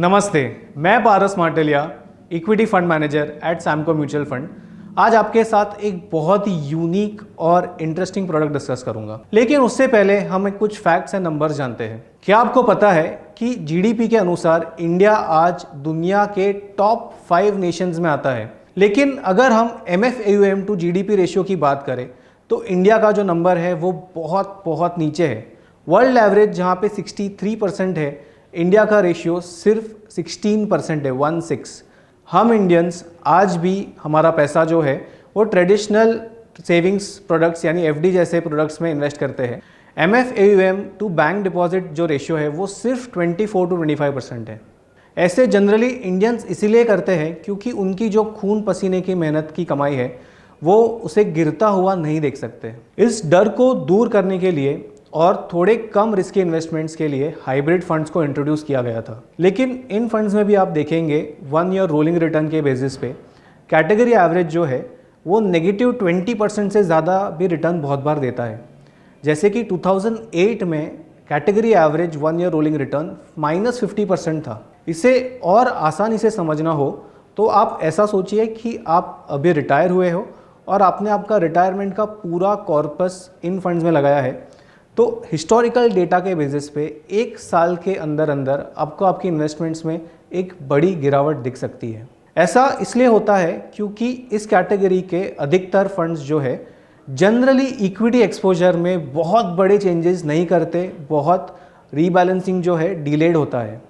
नमस्ते, मैं Paras Matalia, equity fund manager at Samco mutual fund. आज आपके साथ एक बहुत ही यूनिक और इंटरेस्टिंग प्रोडक्ट डिस्कस करूंगा, लेकिन उससे पहले हम कुछ फैक्ट्स एंड नंबर्स जानते हैं। क्या आपको पता है कि जीडीपी के अनुसार इंडिया आज दुनिया के टॉप 5 नेशंस में आता है, लेकिन अगर हम MFAUM टू जीडीपी रेशियो की बात करें तो इंडिया का जो नंबर है वो बहुत बहुत नीचे है। वर्ल्ड एवरेज जहाँ पे 63% है, इंडिया का रेशियो सिर्फ 16% है, 16। हम इंडियंस आज भी हमारा पैसा जो है वो ट्रेडिशनल सेविंग्स प्रोडक्ट्स यानी FD जैसे प्रोडक्ट्स में इन्वेस्ट करते हैं। MFAUM टू बैंक डिपॉजिट जो रेशियो है वो सिर्फ 24 to 25% है। ऐसे जनरली इंडियंस इसीलिए करते हैं क्योंकि उनकी जो खून पसीने की मेहनत की कमाई है वो उसे गिरता हुआ नहीं देख सकते। इस डर को दूर करने के लिए और थोड़े कम रिस्की इन्वेस्टमेंट्स के लिए हाइब्रिड फंड्स को इंट्रोड्यूस किया गया था। लेकिन इन फंड्स में भी आप देखेंगे 1 ईयर रोलिंग रिटर्न के बेसिस पे कैटेगरी एवरेज जो है वो नेगेटिव 20% से ज़्यादा भी रिटर्न बहुत बार देता है। जैसे कि 2008 में category average 1 year rolling return -50% था। इसे और आसानी से समझना हो तो आप ऐसा सोचिए कि आप अभी रिटायर हुए हो और आपने आपका रिटायरमेंट का पूरा कॉर्पस इन फंड्स में लगाया है, तो हिस्टोरिकल डेटा के बेसिस पे 1 साल के अंदर अंदर आपको आपकी इन्वेस्टमेंट्स में एक बड़ी गिरावट दिख सकती है। ऐसा इसलिए होता है क्योंकि इस कैटेगरी के अधिकतर फंड्स जो है जनरली इक्विटी एक्सपोजर में बहुत बड़े चेंजेस नहीं करते, बहुत रीबैलेंसिंग जो है डिलेड होता है।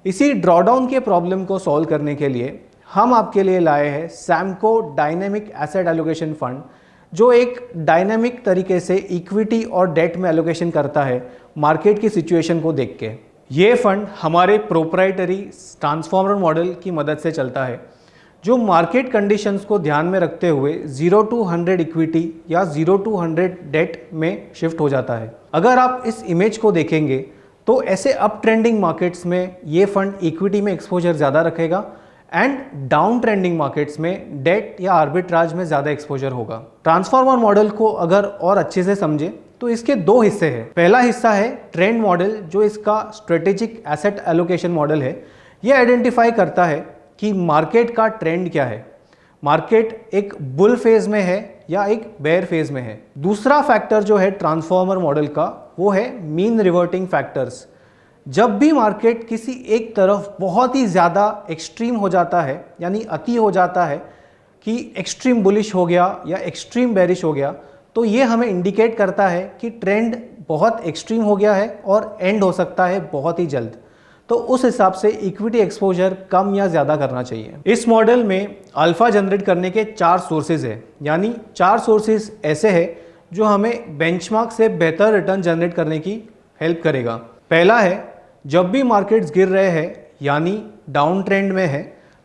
इसी ड्रॉडाउन के प्रॉब्लम को सॉल्व करने के लिए हम आपके लिए लाए हैं Samco dynamic asset allocation fund, जो एक डायनेमिक तरीके से इक्विटी और डेट में एलोकेशन करता है मार्केट की सिचुएशन को देख के। ये फंड हमारे प्रोप्राइटरी ट्रांसफॉर्मर मॉडल की मदद से चलता है, जो मार्केट कंडीशंस को ध्यान में रखते हुए 0 to 100 इक्विटी या 0 to 100 डेट में शिफ्ट हो जाता है। अगर आप इस इमेज को देखेंगे तो ऐसे अप ट्रेंडिंग मार्केट्स में ये फंड इक्विटी में एक्सपोजर ज़्यादा रखेगा एंड डाउन ट्रेंडिंग मार्केट्स में डेट या आर्बिट्राज में ज़्यादा एक्सपोजर होगा। ट्रांसफॉर्मर मॉडल को अगर और अच्छे से समझे तो इसके 2 हिस्से हैं। पहला हिस्सा है ट्रेंड मॉडल, जो इसका स्ट्रेटेजिक एसेट एलोकेशन मॉडल है। ये आइडेंटिफाई करता है कि मार्केट का ट्रेंड क्या है, मार्केट एक बुल फेज में है या एक बेयर फेज में है। दूसरा फैक्टर जो है ट्रांसफॉर्मर मॉडल का वो है मीन रिवर्टिंग फैक्टर्स। जब भी मार्केट किसी एक तरफ बहुत ही ज़्यादा एक्सट्रीम हो जाता है, यानी अति हो जाता है कि एक्सट्रीम बुलिश हो गया या एक्सट्रीम बेरिश हो गया, तो ये हमें इंडिकेट करता है कि ट्रेंड बहुत एक्सट्रीम हो गया है और एंड हो सकता है बहुत ही जल्द। तो उस हिसाब से इक्विटी एक्सपोजर कम या ज़्यादा करना चाहिए। इस मॉडल में अल्फा जनरेट करने के 4 सोर्सेज है, यानी 4 सोर्सेज ऐसे हैं जो हमें बेंचमार्क से बेहतर रिटर्न जनरेट करने की हेल्प करेगा। पहला है, जब भी मार्केट्स गिर रहे हैं यानी डाउन ट्रेंड में है,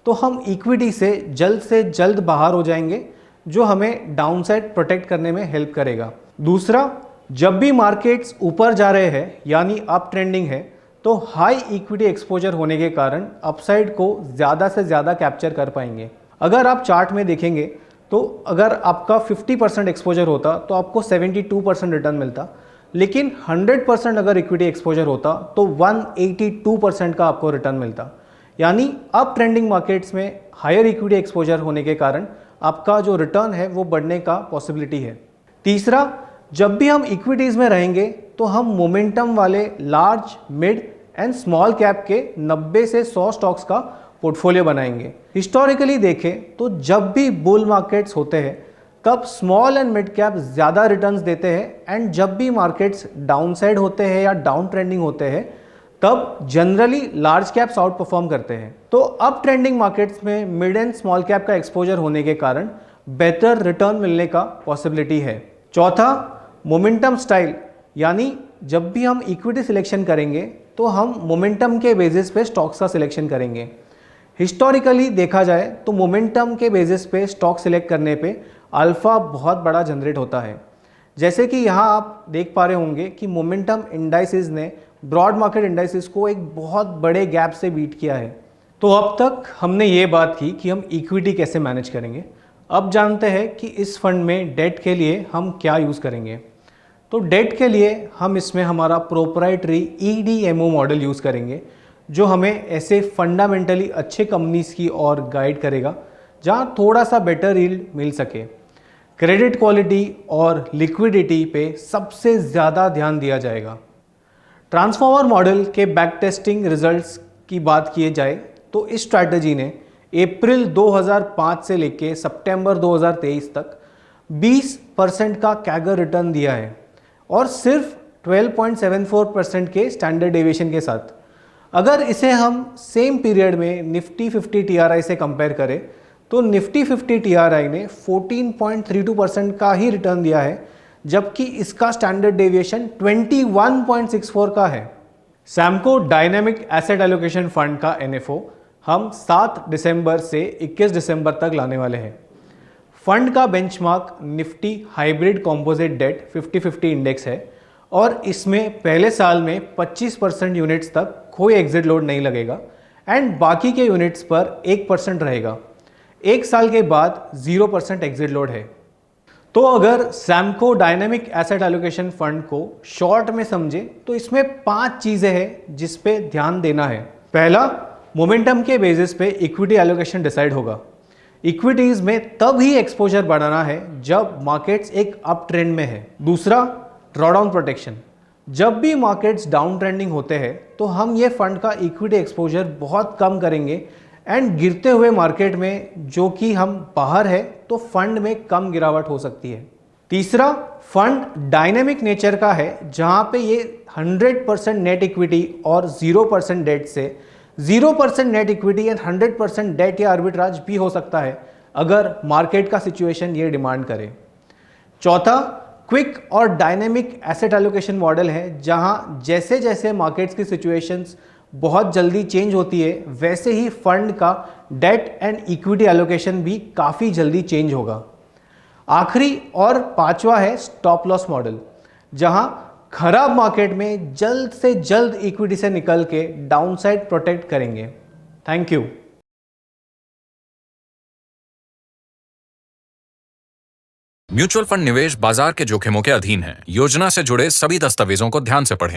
तो हम इक्विटी से जल्द बाहर हो जाएंगे, जो हमें डाउनसाइड प्रोटेक्ट करने में हेल्प करेगा। दूसरा, जब भी मार्केट्स ऊपर जा रहे हैं यानी अप ट्रेंडिंग है, तो हाई इक्विटी एक्सपोजर होने के कारण अपसाइड को ज़्यादा से ज़्यादा कैप्चर कर पाएंगे। अगर आप चार्ट में देखेंगे तो अगर आपका 50% एक्सपोजर होता तो आपको 72% रिटर्न मिलता, लेकिन 100% अगर इक्विटी एक्सपोजर होता तो 182% का आपको रिटर्न मिलता। यानी अप ट्रेंडिंग मार्केट्स में हायर इक्विटी एक्सपोजर होने के कारण आपका जो रिटर्न है वो बढ़ने का पॉसिबिलिटी है। तीसरा, जब भी हम इक्विटीज़ में रहेंगे तो हम मोमेंटम वाले large, mid and small cap के 90 से 100 स्टॉक्स का पोर्टफोलियो बनाएंगे। हिस्टोरिकली देखें तो जब भी बुल मार्केट्स होते हैं तब स्मॉल एंड मिड कैप ज़्यादा रिटर्न्स देते हैं, एंड जब भी मार्केट्स डाउनसाइड होते हैं या डाउन ट्रेंडिंग होते हैं तब generally large caps out perform करते हैं। तो अप ट्रेंडिंग मार्केट्स में मिड एंड स्मॉल कैप का एक्सपोजर होने के कारण बेहतर रिटर्न मिलने का पॉसिबिलिटी है। चौथा, मोमेंटम स्टाइल, यानी जब भी हम इक्विटी सिलेक्शन करेंगे तो हम मोमेंटम के बेसिस पे स्टॉक्स का सिलेक्शन करेंगे। हिस्टोरिकली देखा जाए तो मोमेंटम के बेसिस पे स्टॉक सिलेक्ट करने पे अल्फा बहुत बड़ा जनरेट होता है। जैसे कि यहाँ आप देख पा रहे होंगे कि मोमेंटम इंडाइसिस ने ब्रॉड मार्केट इंडाइसिस को एक बहुत बड़े गैप से बीट किया है। तो अब तक हमने ये बात की कि हम इक्विटी कैसे मैनेज करेंगे। अब जानते हैं कि इस फंड में डेट के लिए हम क्या यूज़ करेंगे। तो डेट के लिए हम इसमें हमारा प्रोप्राइटरी EDMO मॉडल यूज़ करेंगे, जो हमें ऐसे फंडामेंटली अच्छे कंपनीज की ओर गाइड करेगा जहां थोड़ा सा बेटर यील्ड मिल सके। क्रेडिट क्वालिटी और लिक्विडिटी पे सबसे ज़्यादा ध्यान दिया जाएगा। ट्रांसफॉर्मर मॉडल के बैक टेस्टिंग रिजल्ट्स की बात किए जाए तो इस स्ट्रैटेजी ने अप्रैल 2005 से लेके सितंबर 2023 तक 20% का कैगर रिटर्न दिया है और सिर्फ 12.74% के स्टैंडर्ड डेविएशन के साथ। अगर इसे हम सेम पीरियड में निफ्टी 50 टीआरआई से कंपेयर करें तो निफ्टी 50 टीआरआई ने 14.32% का ही रिटर्न दिया है, जबकि इसका स्टैंडर्ड डेविएशन 21.64 का है। Samco dynamic asset allocation fund का एनएफओ हम 7 दिसंबर से 21 दिसंबर तक लाने वाले हैं। फंड का benchmark Nifty hybrid composite debt 50-50 index है और इसमें पहले साल में 25% यूनिट्स तक कोई एग्जिट लोड नहीं लगेगा एंड बाकी के यूनिट्स पर 1% रहेगा। एक साल के बाद 0% एग्जिट लोड है। तो अगर Samco dynamic asset allocation fund को शॉर्ट में समझे तो इसमें 5 चीजें हैं जिस पे ध्यान देना है। पहला, मोमेंटम के बेसिस पे इक्विटी एलोकेशन डिसाइड होगा। इक्विटीज में तब ही एक्सपोजर बढ़ाना है जब मार्केट्स एक अप ट्रेंड में है। दूसरा, ड्रॉडाउन प्रोटेक्शन। जब भी मार्केट्स डाउन ट्रेंडिंग होते हैं तो हम ये फंड का इक्विटी एक्सपोजर बहुत कम करेंगे एंड गिरते हुए मार्केट में जो कि हम बाहर है तो फंड में कम गिरावट हो सकती है। तीसरा, फंड डायनेमिक नेचर का है जहां पे ये 100% नेट इक्विटी और 0% डेट से 0% नेट इक्विटी एंड 100% डेट या आर्बिट्राज भी हो सकता है अगर मार्केट का सिचुएशन ये डिमांड करे। चौथा, क्विक और डायनेमिक एसेट एलोकेशन मॉडल है जहां जैसे जैसे मार्केट्स की सिचुएशंस बहुत जल्दी चेंज होती है वैसे ही फंड का डेट एंड इक्विटी एलोकेशन भी काफ़ी जल्दी चेंज होगा। आखिरी और पांचवा है स्टॉप लॉस मॉडल, जहां खराब मार्केट में जल्द से जल्द इक्विटी से निकल के डाउनसाइड प्रोटेक्ट करेंगे। Thank you. म्यूचुअल फंड निवेश बाजार के जोखिमों के अधीन है। योजना से जुड़े सभी दस्तावेजों को ध्यान से पढ़ें।